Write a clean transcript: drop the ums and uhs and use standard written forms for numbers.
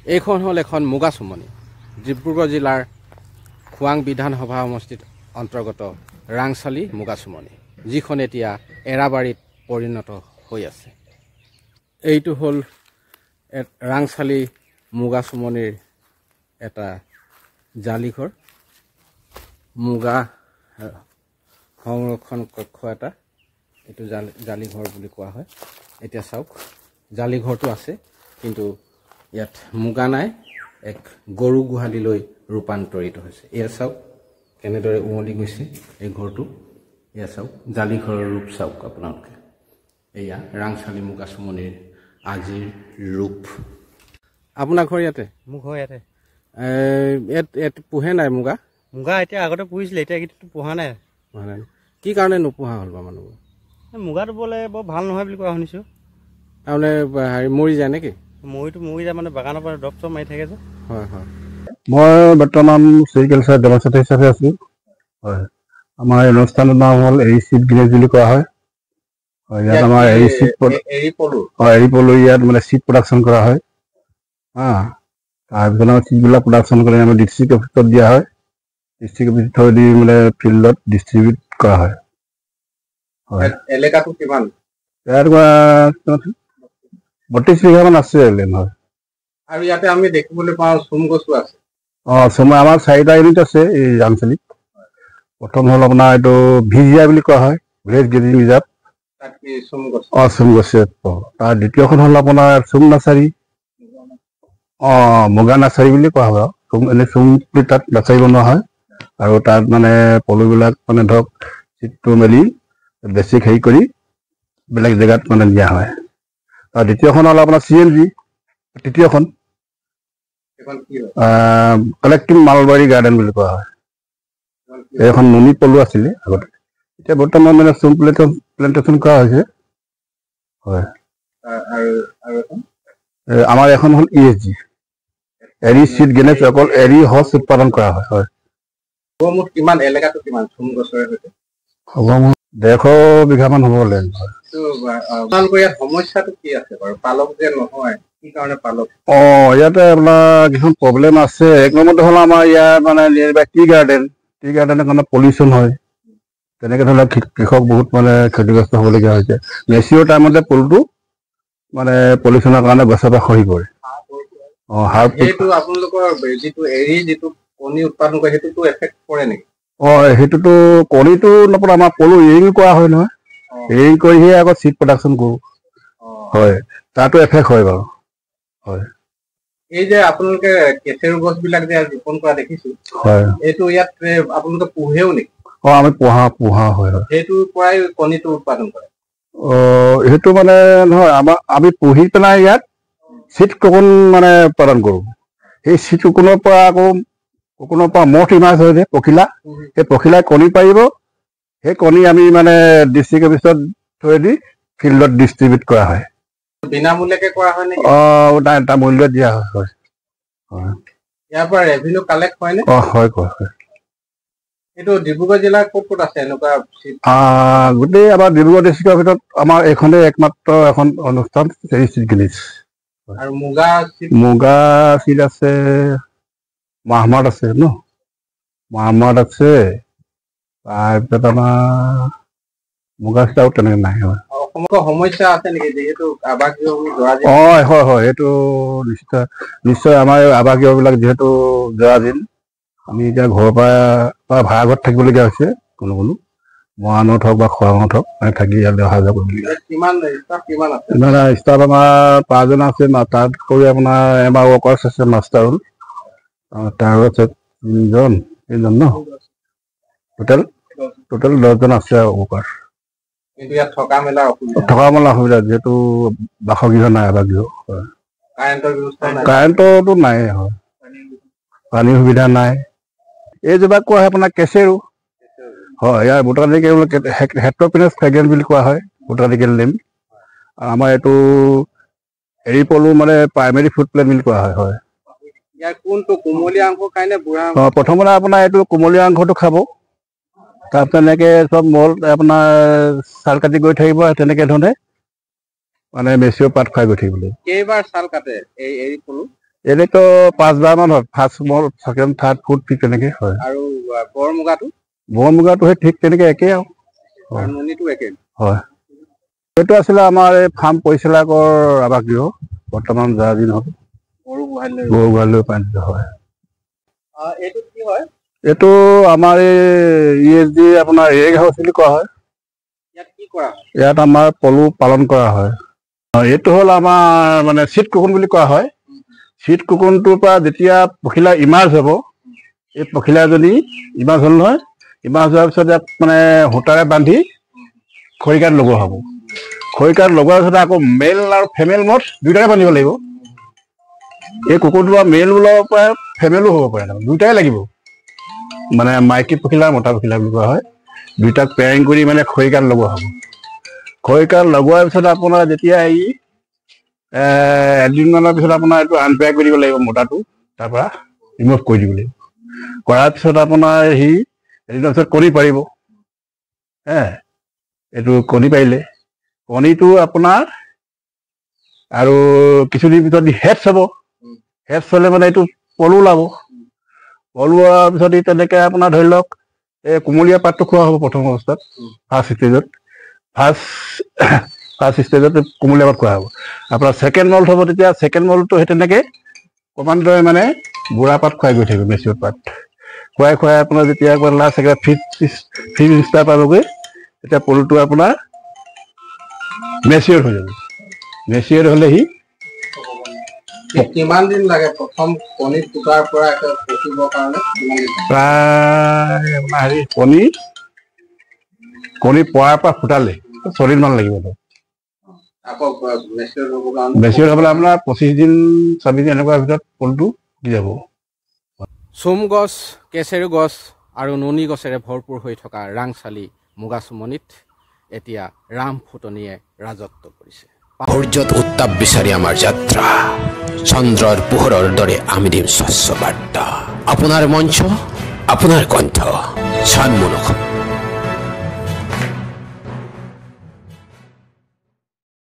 এইখন হ'ল এখন মুগাচুমনি ডিব্ৰুগড় জিলাৰ খোৱাং বিধানসভা সমষ্টিত অন্তৰ্গত ৰাংচালি মুগাচুমনি, যিখন এতিয়া এৰাবাৰীত পৰিণত হৈ আছে। এইটো হ'ল ৰাংচালি মুগাচুমনিৰ এটা জালিঘৰ, মুগা সংৰক্ষণ কক্ষ এটা। এইটো জালিঘৰ বুলি কোৱা হয়। এতিয়া চাওক, জালিঘৰটো আছে, কিন্তু ইয়াত মুগা নাই, এক গৰু গোহালিলৈ ৰূপান্তৰিত হৈছে। এয়া চাওক কেনেদৰে উমলি গৈছে এই ঘৰটো। এয়া চাওক, জালিঘৰৰ ৰূপ চাওক আপোনালোকে। এয়া ৰাংচালি মুগাচুমনিৰ আজিৰ ৰূপ। আপোনাৰ ঘৰ ইয়াতে? মোৰ ঘৰ ইয়াতে। ইয়াত পোহে নাই মুগা? মুগা এতিয়া আগতে পুহিছিলে, এতিয়া কিন্তু পোহা নাই। কি কাৰণে নোপোহা হ'ল বা মানুহবোৰ? মুগাটো বোলে বৰ ভাল নহয় বুলি কোৱা শুনিছোঁ। তাৰমানে মৰি যায় নেকি? মৰি যায় মানে বাগানৰ পৰা দৰৱ চব মাৰি থাকে যে। হয় হয়। মই বৰ্তমান চেৰিকালচাৰ ডেমনষ্ট্ৰেটৰ হিচাপে আছো। হয়, আমাৰ এই অনুষ্ঠানৰ নাম হ'ল এৰি চিড ভিলেজ বুলি কোৱা হয়। ইয়াত আমাৰ এৰি পলু ইয়াত মানে চিড প্ৰডাকশ্যন কৰা হয়। তাৰপিছত আমাৰ চিডবিলাক প্ৰডাকশ্যন কৰি আমি ডিষ্ট্ৰিক্ট অফিচত দিয়া হয়। ডিষ্ট্ৰিক্ট অফিচ থৈ দি মানে ফিল্ডত ডিষ্ট্ৰিবিউট কৰা হয়। এলেকাটো কিমান? ইয়াত 32 বিঘামান আছে লেণ্ড। হয়, আৰু ইয়াতে আমি দেখিবলৈ পাওঁ চুম গছো আছে। চুম আমাৰ 4টা ইউনিট আছে এই ৰাংচালিত। প্ৰথম হ'ল আপোনাৰ এইটো ভিজিয়া বুলি কোৱা হয়, ভিলেজ গেজিং ৰিজাৰ্ভ। চুম গছ। তাৰ দ্বিতীয়খন হ'ল আপোনাৰ চুম নাৰ্চাৰী। মুগা নাৰ্চাৰী বুলি কোৱা হয়। এনে চুম তাত নাৰ্চাৰী বনোৱা হয়, আৰু তাত মানে পলুবিলাক মানে ধৰক চিটটো মেলি বেছিক হেৰি কৰি বেলেগ জেগাত মানে দিয়া হয়। আৰু দ্বিতীয়খন হ'ল আপোনাৰ CNG। তৃতীয়খন কালেক্টিভ মালবাৰী গাৰ্ডেন বুলি কোৱা হয়। এইখন নুনি পলু আছিলে আগতে, এতিয়া বৰ্তমান মানে চুম প্লেণ্টেশ্যন কৰা হৈছে। হয়, আমাৰ এখন হ'ল ESG, এৰি চিড গেনেজ, অকল এৰি সঁচ উৎপাদন কৰা হয়। হয়, কিমান এলেকাটো কিমান চুম গছৰে সৈতে? 150 বিঘামান হ'ব লেণ্ড। সমস্যাটো কি আছে বাৰু? পালক যে নহয়, কি কাৰণে পালক? ইয়াতে আপোনাৰ কিছুমান প্ৰব্লেম আছে। এক নম্বৰতে হ'ল আমাৰ ইয়াত মানে টি গাৰ্ডেনৰ কাৰণে পলিউশ্যন হয়। তেনেকে ধৰণে কৃষক বহুত মানে ক্ষতিগ্ৰস্ত হ'বলগীয়া হৈছে। মেচিঅ'ৰ টাইমতে পলুটো মানে পলিউশ্যনৰ কাৰণে গছৰ পৰা সৰি পৰে। সেইটো আপোনালোকৰ যিটো কণী উৎপাদন কৰে সেইটোতো এফেক্ট কৰে নেকি? সেইটোতো কণীটো নপৰে, আমাৰ পলু ইৰিং কৰা হয় নহয়। ইৰিং কৰিহে আকৌ চিড প্ৰডাকশ্যন কৰোঁ। হয়, তাতো এফেক্ট হয় বাৰু। হয়, এই যে আপোনালোকে কেচেৰু গছ বিলাক যে ৰোপণ কৰা দেখিছো, হয়, এইটো ইয়াত আপোনালোকে পোহেও নেকি? আমি পোহা হয়। সেইটোৰ পৰাই কণীটো উৎপাদন কৰে? সেইটো মানে নহয়, আমি পুহি পেলাই ইয়াত চিড কোকোন মানে উৎপাদন কৰোঁ। সেই চিড কোকোনৰ পৰা আকৌ মথ ইমাৰ্জ হয় যে পখিলা, সেই পখিলাই কণী পাৰিব। সেই কণী আমি মানে ডিষ্ট্ৰিক্ট অফিচত থৈ দি ফিল্ডত ডিষ্ট্ৰিবিউট কৰা হয়। বিনামূলীয়াকে কৰা হয় নেকি? এটা মূল্য দিয়া হয়। ইয়াৰ পৰা ৰেভিনিউ কালেক্ট হয় নে? হয়। এইটো ডিব্ৰুগড় জিলাৰ ক'ত আছে এনেকুৱা? গোটেই আমাৰ ডিব্ৰুগড় ডিষ্ট্ৰিক্টৰ ভিতৰত আমাৰ এইখনেই একমাত্ৰ এখন অনুষ্ঠান এৰি চিড ভিলেজ। আৰু মুগা চিড আছে, মাহমাত আছে ন, মাহমাত আছে। তাৰপিছত আমাৰ মুগা চিড আৰু তেনেকে নাই। সমস্যা আছে নেকি? যিহেতু আৱাসীয় হয়, এইটো নিশ্চয় আমাৰ আৱাসীয়বিলাক যিহেতু জৰাজীৰ্ণ, আমি এতিয়া ঘৰৰ পৰা ভাড়া ঘৰত থাকিবলগীয়া হৈছে। কোনো মৰাণত হওক বা খোৱাঙত হওক থাকি ইয়ালৈ অহা যোৱা কৰিবলগীয়া। ষ্টাফ আমাৰ 5 জন আছে। তাত কৰি আপোনাৰ এবাৰ ৱৰ্কাৰ্ছ আছে, মাষ্টাৰ ৰোল, তাৰ আছে 3জন ন, টোটেল 10 জন আছে ৱৰ্কাৰ। থকা মেলা অসুবিধা, যিহেতু বাসগৃহ নাই, আৱাসগৃহ। কাৰেণ্টৰটো নাই। হয়, পানীৰ সুবিধা নাই। এইজোপা কোৱা হয় আপোনাৰ কেচেৰু। হয়, ইয়াৰ বটানিকেল হেট্ৰ'পিনাছ ফ্ৰেগ্ৰেন্স বুলি কোৱা হয়, বটানিকেল নেম। আমাৰ এইটো এৰি পলু মানে প্ৰাইমেৰী ফুড প্লেণ্ট বুলি কোৱা হয়। হয়, কোনটো কুমলীয়া অংশ খায় নে বুঢ়া? প্ৰথমতে আপোনাৰ এইটো কুমলীয়া অংশটো খাব, তাৰপিছত এনেকে চব মল আপোনাৰ চাল কাটি গৈ থাকিব, তেনেকে ধৰণে মানে মেচিঅ' পাত খুৱাই গৈ থাকিব লাগিব। কেইবাৰ চাল কাটে এই এৰি পলু? এনেতো 5বাৰ মান হয়, ফাৰ্ষ্ট মোৰ ছেকেণ্ড থাৰ্ড ফৰ্থ ফিফ্থ তেনেকে হয়। আৰু বৰ মুগাটো বৰ মুগাটো সেই ঠিক তেনেকে একেই আৰু আৰু নুনীটো একে হয়। এইটো আছিলে আমাৰ এই ফাৰ্ম পৰিচালকৰ আৱাসগৃহ, বৰ্তমান জাহাজী নহ'ব গৰু গোহালি গৰু গোহালিলৈ ৰূপান্তৰিত হয়। এইটো কি হয়? এইটো আমাৰ এই ESD আপোনাৰ ৰেগ হাউচ বুলি কোৱা হয়। ইয়াত কি কৰা হয়? ইয়াত আমাৰ পলু পালন কৰা হয়। এইটো হ'ল আমাৰ মানে চিট কুকুন বুলি কোৱা হয়। চিট কুকুনটোৰ পৰা যেতিয়া পখিলা ইমাৰ্জ হ'ব, এই পখিলাজনী ইমাৰ্জ হ'ল নহয়, ইমাৰ্জ হোৱাৰ পিছত ইয়াত মানে সূতাৰে বান্ধি খৰিকাত লগোৱা হ'ব। খৰিকাত লগোৱাৰ পিছত আকৌ মেল আৰু ফিমেল মথ দুয়োটাৰে বান্ধিব লাগিব। এই কুকুৰটো মেল ওলাব পাৰে, ফিমেলো হ'ব পাৰে, দুয়োটাই লাগিব। মানে মাইকী পখিলা মতা পখিলা বুলি কোৱা হয়। দুয়োটাক পেয়াৰিং কৰি মানে খৰিকাত লগোৱা হ'ব। খৰিকাত লগোৱাৰ পিছত আপোনাৰ যেতিয়া এদিনমানৰ পিছত আপোনাৰ এইটো আনপেয়াৰ কৰি দিব লাগিব, মতাটো তাৰ পৰা ৰিমুভ কৰি দিব লাগিব। কৰাৰ পিছত আপোনাৰ এদিনৰ পিছত কণী পাৰিব। এইটো কণী পাৰিলে কণীটো আপোনাৰ আৰু কিছুদিন পিছত হেডছ হ'ব। হেডছ হ'লে মানে এইটো পলু ওলাব। পলু ওলোৱাৰ পিছত তেনেকে আপোনাৰ ধৰি লওক এই কুমলীয়া পাতটো খোৱা হ'ব প্ৰথম অৱস্থাত, ফাৰ্ষ্ট ষ্টেজত। ফাৰ্ষ্ট ষ্টেজত কুমলীয়া পাত খোৱা হ'ব। আপোনাৰ ছেকেণ্ড মল্ট হ'ব, তেতিয়া ছেকেণ্ড মল্টটো সেই তেনেকে ক্ৰমান্বয়ে মানে বুঢ়া পাত খুৱাই গৈ থাকিব, মেচিয়ৰ পাত খুৱাই খুৱাই আপোনাৰ যেতিয়া লাষ্ট ফিফ্থ ষ্টাৰ পাবগৈ, তেতিয়া পলুটো আপোনাৰ মেচিয়ৰ হৈ যাব। মেচিয়ৰ হ'লে কিমান দিন লাগে প্ৰথম কণী ফুটাৰ পৰা পকিবৰ কাৰণে? প্ৰায় আপোনাৰ কণী পৰাৰ পৰা ফুটালে 4 দিনমান লাগিব। মেচিয়ৰ হ'বলৈ আপোনাৰ 25 দিন 26 দিন এনেকুৱা ভিতৰত পলুটো দি যাব। চোম গছ, কেচেৰু গছ আৰু নুনী গছেৰে ভৰপূৰ হৈ থকা ৰাংচালি মুগাচুমনিত এতিয়া ৰাম ফুটনিয়ে ৰাজত্ব কৰিছে। সূৰ্যত উত্তাপ বিচাৰি আমাৰ যাত্ৰা, চন্দ্ৰৰ পোহৰৰ দৰে আমি দিম স্বচ্ছ বাৰ্তা। আপোনাৰ মঞ্চ, আপোনাৰ কণ্ঠ, চানমুখ।